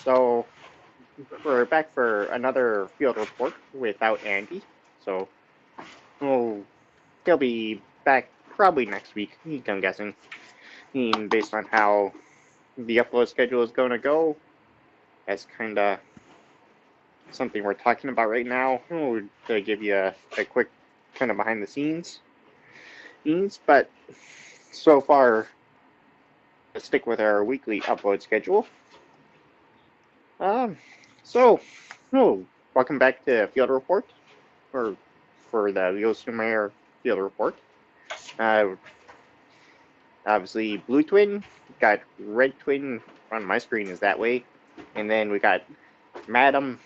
So we're back for another field report without Andy. So we'll, he'll be back probably next week, I'm guessing. Based on how the upload schedule is going to go, that's kind of something we're talking about right now. To give you a quick kind of behind the scenes. But so far, let's stick with our weekly upload schedule. Um, so, welcome back to Field Report, or for the Lil-Sur-Mur Field Report. Uh, Obviously, Blue Twin, got Red Twin on my screen is that way, and then we got Madam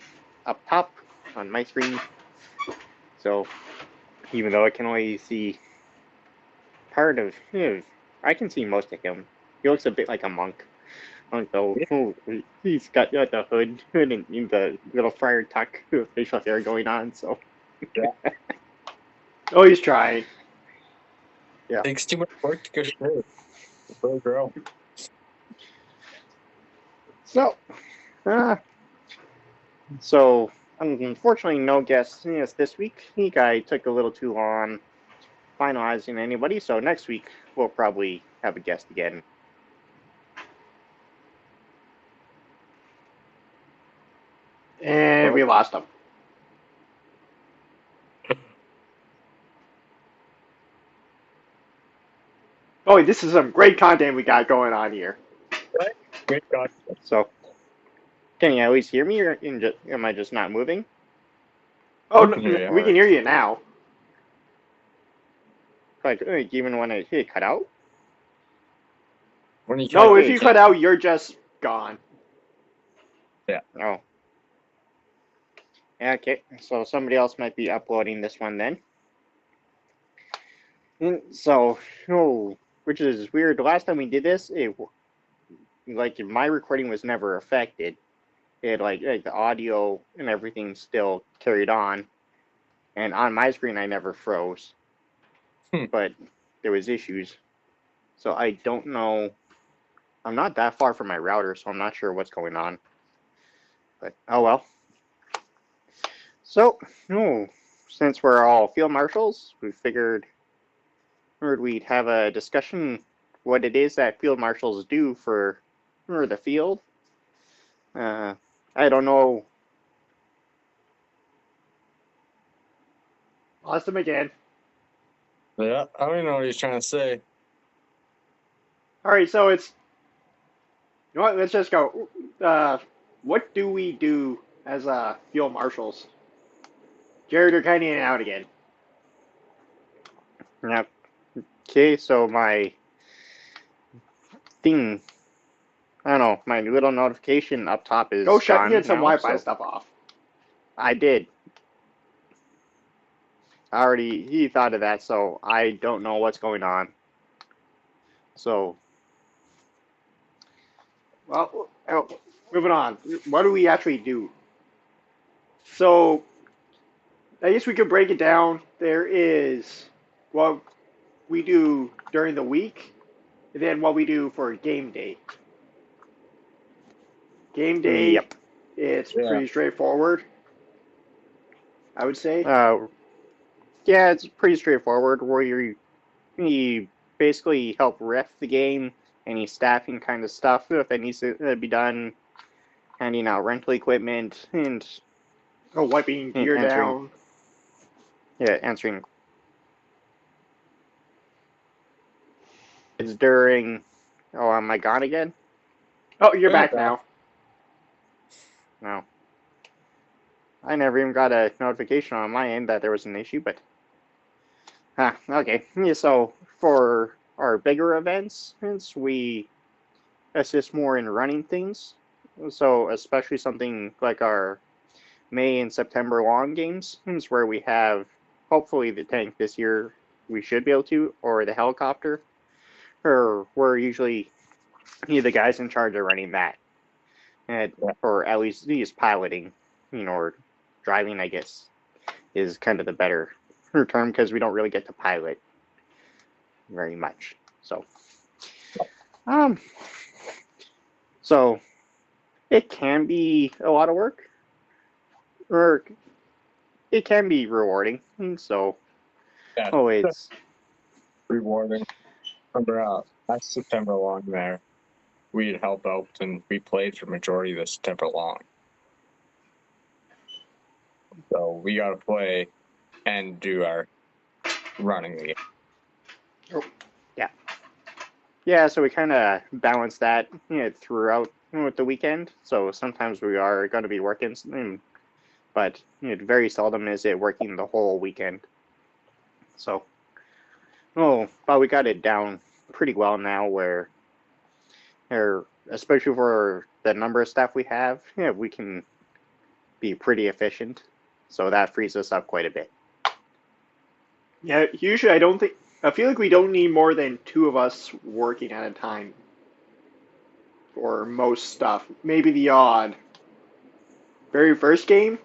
up top on my screen. So, even though I can only see part of him, I can see most of him. He looks a bit like a monk. Though he's got the hood and the little friar tuck facial hair going on. So Yeah. Oh, he's trying. Yeah. Takes too much work to get it through. Poor girl. So, uh, so unfortunately, no guests this week. He guy took a little too long finalizing anybody. So next week we'll probably have a guest again. And we lost him. Oh, this is some great content we got going on here. Right? Great God. So can you at least hear me, or am I just not moving? Oh, We can hear you. we can hear you now. Like even when I hit cut out. When you No, cut if you cut out, you're just gone. Yeah. Oh. Okay, so somebody else might be uploading this one then. So, which is weird. The last time we did this, my recording was never affected. It like the audio and everything still carried on, and on my screen I never froze. But there was issues, so I don't know. I'm not that far from my router, so I'm not sure what's going on. But oh well. So, since we're all field marshals, we figured we'd have a discussion what it is that field marshals do for the field. I don't know. Lost him again. Yeah, I don't even know what he's trying to say. All right, so it's. You know what? Let's just go. What do we do as field marshals? Jared, you're kind of in and out again. Yep. Okay, so my thing, I don't know, my little notification up top is Go shut gone get some now. Wi-Fi So stuff off. I did. He thought of that, so I don't know what's going on. So, Well, moving on. What do we actually do? So, I guess we could break it down. There is what we do during the week, and then what we do for game day. Game day, yep. it's Yeah. pretty straightforward, I would say. Yeah, it's pretty straightforward. Where you basically help ref the game, any staffing kind of stuff if it needs to be done, handing out rental equipment and Oh, wiping gear answering down. answering. It's during. Oh, am I gone again? Oh, you're Yeah, back now. No. I never even got a notification on my end that there was an issue, but okay. Yeah, so for our bigger events, since we assist more in running things, so especially something like our May and September long games, since where we have hopefully the tank this year, we should be able to, or the helicopter, or we're usually the guys in charge of running that, and or at least piloting, or driving, I guess, is kind of the better term because we don't really get to pilot very much. So, um, so it can be a lot of work, or it can be rewarding. And so, Yeah, oh, that's it's rewarding. Remember, last September long there, we had helped out and we played for majority of the September long. So we got to play and do our running the yeah. So we kind of balance that throughout with the weekend. So sometimes we are going to be working, but very seldom is it working the whole weekend. So, but we got it down pretty well now, especially for the number of staff we have, we can be pretty efficient. So that frees us up quite a bit. Yeah, usually I feel like we don't need more than two of us working at a time for most stuff. Maybe the odd very first game,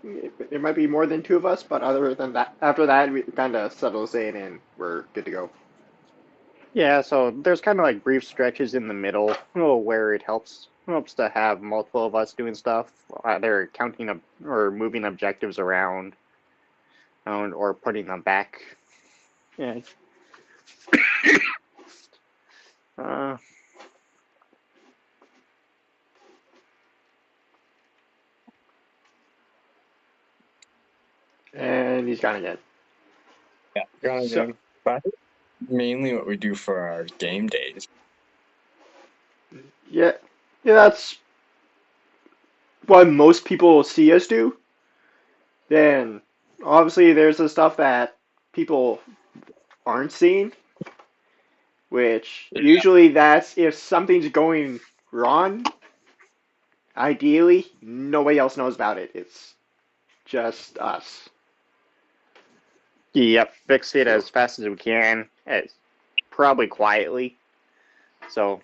there might be more than two of us, but other than that, after that, it kind of settles in and we're good to go. Yeah, so there's kind of like brief stretches in the middle, where it helps to have multiple of us doing stuff, either counting up or moving objectives around, or putting them back. Yeah. Uh, And he's gone again. yeah. So, But I think mainly what we do for our game days. yeah, yeah, that's what most people see us do. Then, obviously, there's the stuff that people aren't seeing, which Yeah. usually that's if something's going wrong. Ideally, nobody else knows about it. It's just us. yep, fix it So, as fast as we can, as probably quietly. So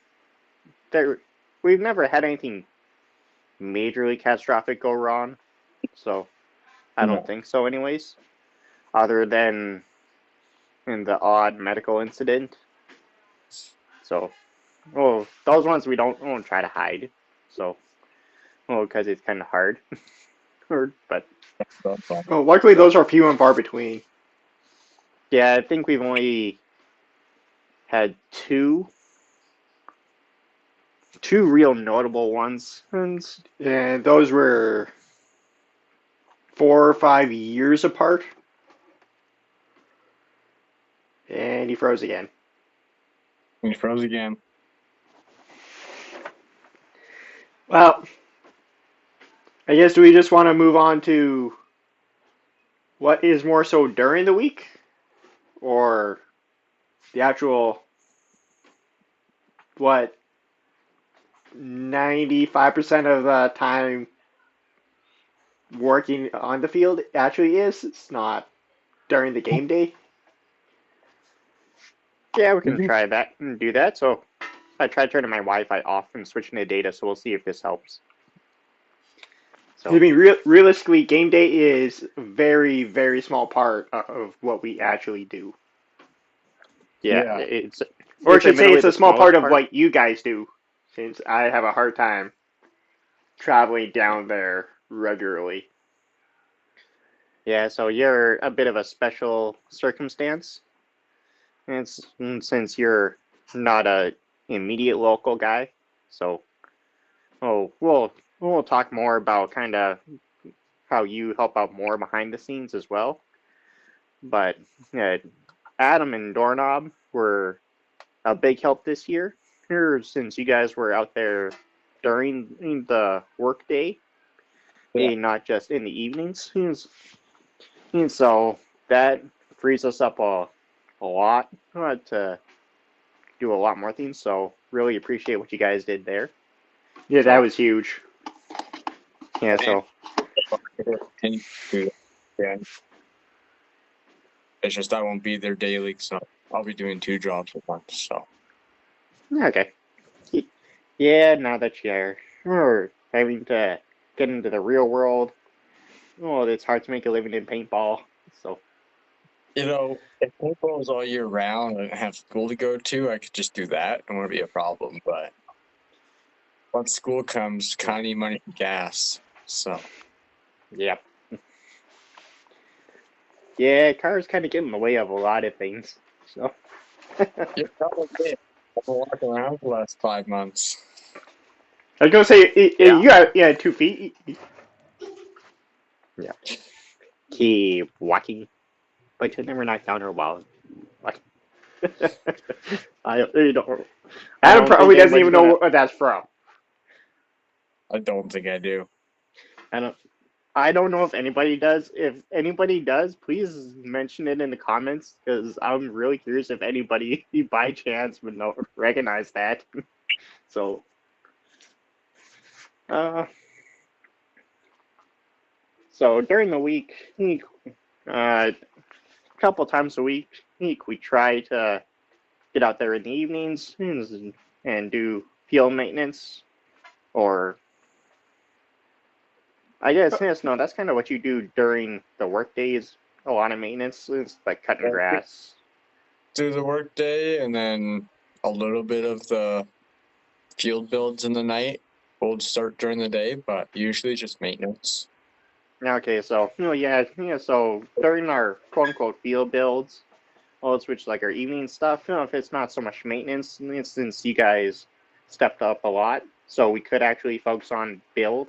there, we've never had anything majorly catastrophic go wrong. So I don't No. think so, anyways. Other than in the odd medical incident. So, those ones we don't try to hide. So, because it's kind of hard. But oh, luckily those are few and far between. yeah, I think we've only had two real notable ones, and And those were 4 or 5 years apart. And he froze again. We froze again. Well, I guess do we just want to move on to what is more so during the week or the actual what 95% of the time working on the field actually is? It's not during the game day. yeah, we can Mhm. try that and do that. So I tried turning my Wi-Fi off and switching to data, so we'll see if this helps. I So mean, realistically, game day is a very, very small part of what we actually do. yeah, Yeah. Or I it's should say admittedly it's the a small part smallest of part. what you guys do, since I have a hard time traveling down there regularly. Yeah, so you're a bit of a special circumstance, and since you're not a immediate local guy, so we'll talk more about kind of how you help out more behind the scenes as well. But uh, Adam and Doorknob were a big help this year, since you guys were out there during the workday, Yeah. not just in the evenings. And so that frees us up a lot to do a lot more things. So really appreciate what you guys did there. Yeah, that So was huge. yeah, And so continue to do that. Yeah. It's just I won't be there daily, so I'll be doing 2 jobs at once. So okay. Yeah, now that you're having to get into the real world, it's hard to make a living in paintball. So if paintball was all year round and I have school to go to, I could just do that. It wouldn't be a problem. But once school comes, kind of need money for gas. So Yep. Yeah, cars kind of get in the way of a lot of things. So. yeah, probably did. I've been walking around for the last 5 months. I was gonna say Yeah. you got 2 feet. Yeah. Keep walking, but you never knock down her wall. Like, I you don't. Adam don't think probably doesn't anybody's even know gonna. what that's from. I don't think I do. I don't. I don't know if anybody does. If anybody does, please mention it in the comments because I'm really curious if anybody by chance would know recognize that. So, uh, so during the week, a couple times a week, we try to get out there in the evenings and do field maintenance, or I guess yes, no, that's kind of what you do during the work days. A lot of maintenance is like cutting grass. Do the work day and then a little bit of the field builds in the night. We'll start during the day, but usually just maintenance. Okay, so yeah. So during our quote unquote field builds, well, it's which like our evening stuff. If it's not so much maintenance, since you guys stepped up a lot, so we could actually focus on build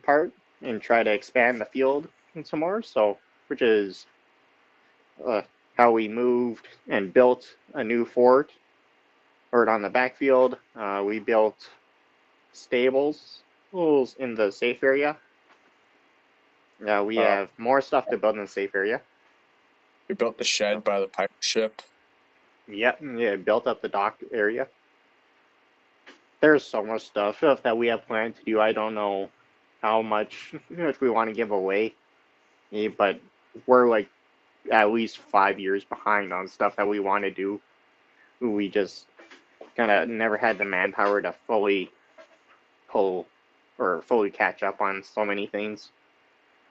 part and try to expand the field some more. So, which is uh, how we moved and built a new fort. Or on the backfield, we built stables in the safe area. We have more stuff to build in the safe area. We built the shed by the pirate ship. Yep, yeah, built up the dock area. There's so much stuff that we have planned to do. I don't know how much if we want to give away, but we're like at least 5 years behind on stuff that we want to do. We just kind of never had the manpower to fully pull or fully catch up on so many things.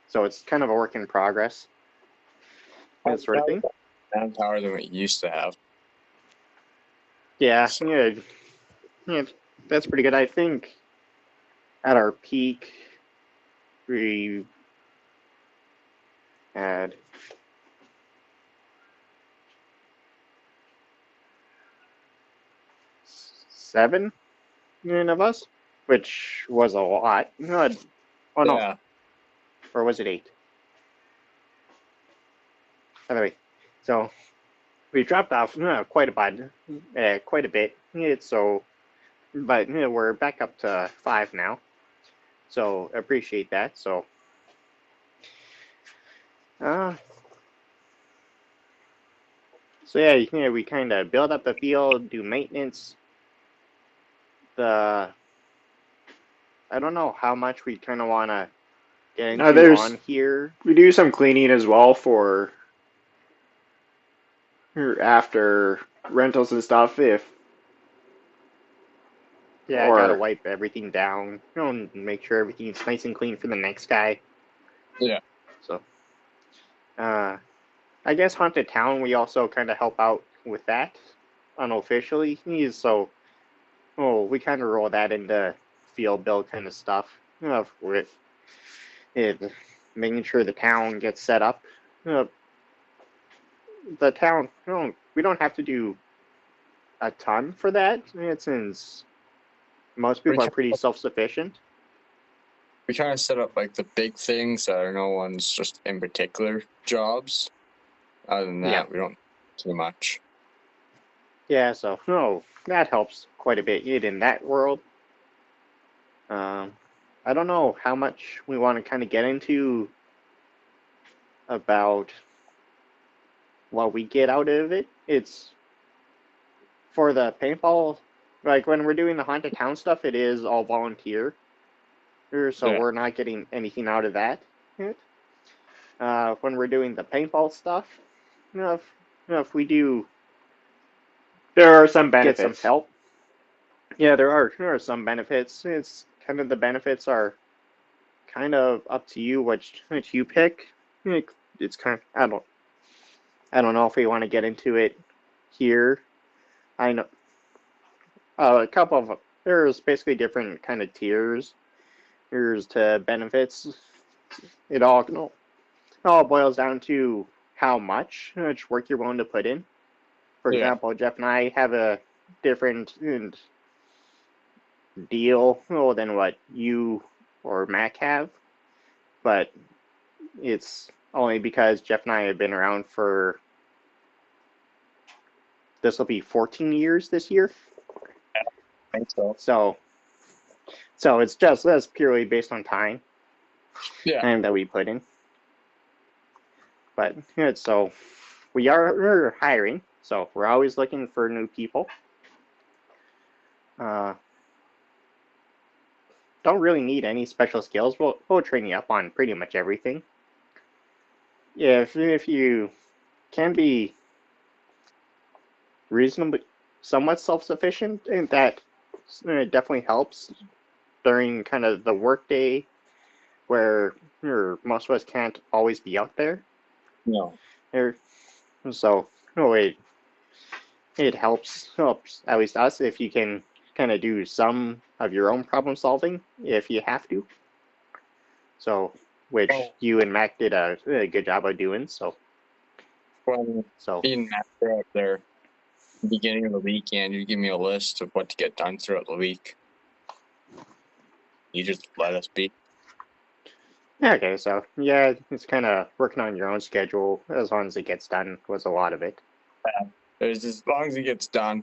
So it's kind of a work in progress. That sort of thing. Manpower than we used to have. Yeah, yeah, that's pretty good. I think at our peak, we had 7 of us, which was a lot. Oh no, Yeah. or was it 8? Anyway, so we dropped off quite a bit. But we're back up to 5 now. So appreciate that. So, uh, yeah, we kind of build up the field, do maintenance. I don't know how much we kind of want to get into on here. We do some cleaning as well for after rentals and stuff. I gotta wipe everything down, and make sure everything's nice and clean for the next guy. Yeah. So, I guess Haunted Town, we also kind of help out with that unofficially. We kind of roll that into field build kind of stuff, with it, making sure the town gets set up. The town, we don't have to do a ton for that, since most people are pretty self-sufficient. We kind of set up like the big things that are no one's just in particular jobs. Other than that, we don't too much. Yeah, so that helps quite a bit in that world. I don't know how much we want to kind of get into about what we get out of it. It's for the paintball, like when we're doing the haunted town stuff, it is all volunteer, so we're not getting anything out of that. When we're doing the paintball stuff, if we do, there are some benefits. Get some help. Yeah, there are some benefits. It's kind of the benefits are kind of up to you which you pick. It's kind of, I don't know if we want to get into it here. I know a couple of there's basically different kind of tiers. Here's to benefits. It all boils down to how much work you're willing to put in. For Yeah. example, Jeff and I have a different deal than what you or Mac have, but it's only because Jeff and I have been around for, this will be 14 years this year. I think so. So that's purely based on time that we put in. But so we're hiring, so we're always looking for new people. Don't really need any special skills. We'll train you up on pretty much everything. If you can be reasonably somewhat self-sufficient, and that definitely helps during kind of the workday where most of us can't always be out there. No. So it helps at least us if you can kind of do some of your own problem solving if you have to. So, which you and Mac did a good job of doing. So When me and Matt were up there, beginning of the weekend, you give me a list of what to get done throughout the week. You just let us be. Okay, so yeah, it's kind of working on your own schedule as long as it gets done was a lot of it. There's as long as it gets done.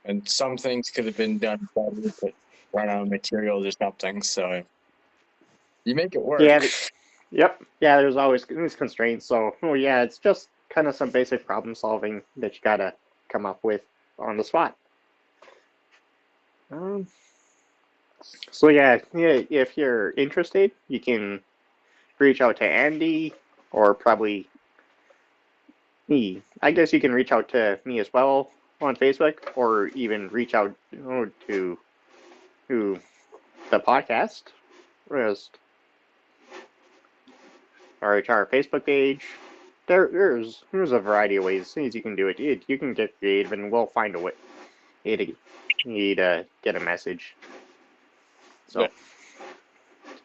And some things could have been done better, but run out of materials or something. So you make it work. Yeah, yep. Yeah, there's always these constraints. So, yeah, it's just kind of some basic problem solving that you gotta come up with on the spot. So yeah, if you're interested, you can reach out to Andy, or probably me. I guess you can reach out to me as well on Facebook, or even reach out to the podcast, just or to our Facebook page. There's a variety of ways you can do it. You can get creative, and we'll find a way to get a message. So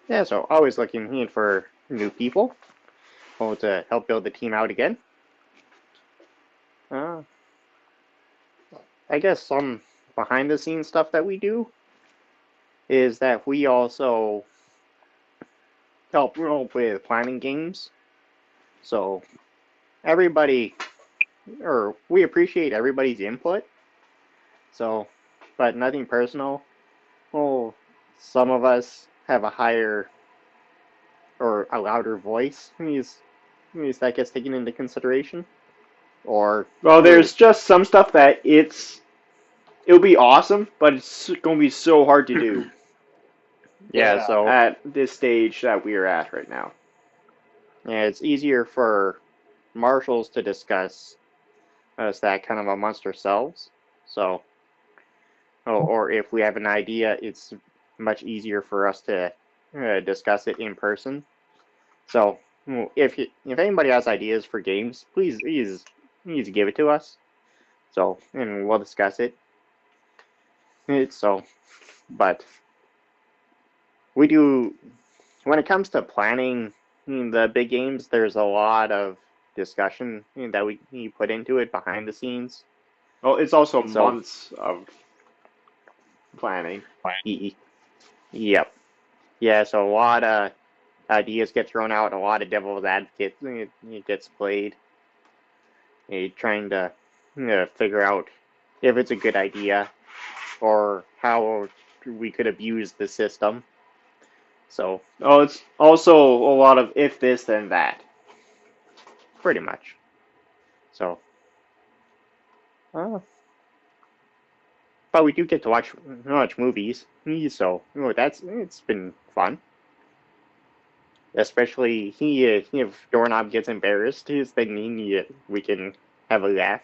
yeah, so always looking for new people to help build the team out again. I guess some behind the scenes stuff that we do is that we also help with planning games. So everybody, or we appreciate everybody's input. So, but nothing personal. Well, some of us have a higher or a louder voice. That gets taken into consideration. Or well, there's just some stuff that it'll be awesome, but it's going to be so hard to do. Yeah, so at this stage that we're at right now. Yeah, it's easier for marshals to discuss us that kind of amongst ourselves. So, or if we have an idea, it's much easier for us to discuss it in person. So, if anybody has ideas for games, please give it to us. So, and we'll discuss it. But we do, when it comes to planning the big games, there's a lot of discussion that we put into it behind the scenes. Well, it's also months of planning. Yep. Yeah, so a lot of ideas get thrown out, a lot of devil's advocate gets played. Trying to figure out if it's a good idea or how we could abuse the system. So, it's also a lot of if this then that. Pretty much. So, but we do get to watch movies, so it's been fun. Especially if Doorknob gets embarrassed, then we can have a laugh.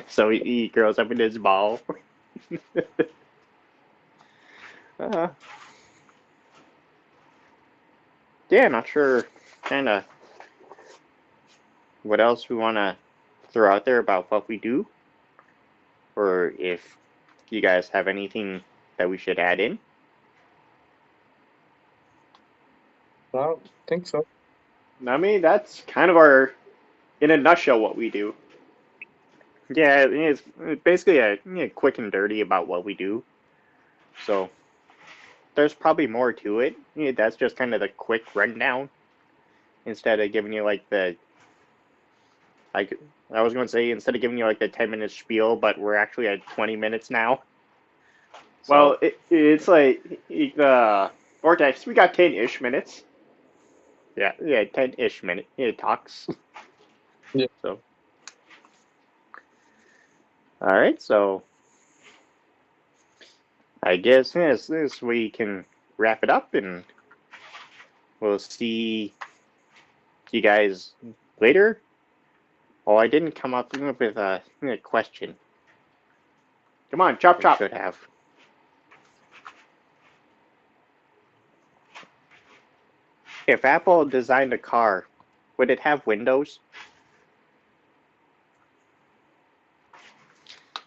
So he grows up in his ball. Yeah, not sure kind of what else we want to throw out there about what we do. or if you guys have anything that we should add in. I don't think so. I mean, that's kind of our, in a nutshell, what we do. Yeah, it's basically a quick and dirty about what we do. So there's probably more to it. That's just kind of the quick rundown instead of giving you like the like I was going to say instead of giving you like the 10-minute spiel, but we're actually at 20 minutes now. Well, So it's like the vortex. We got 10-ish minutes. yeah, 10-ish minute talks. Yeah. So all right, so I guess this we can wrap it up, and we'll see you guys later. Oh, I didn't come up with a question. Come on, chop I chop. should have. If Apple designed a car, would it have windows?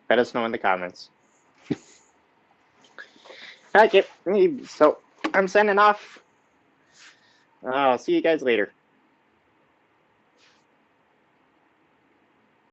Let us know in the comments. Okay, so I'm signing off. I'll see you guys later.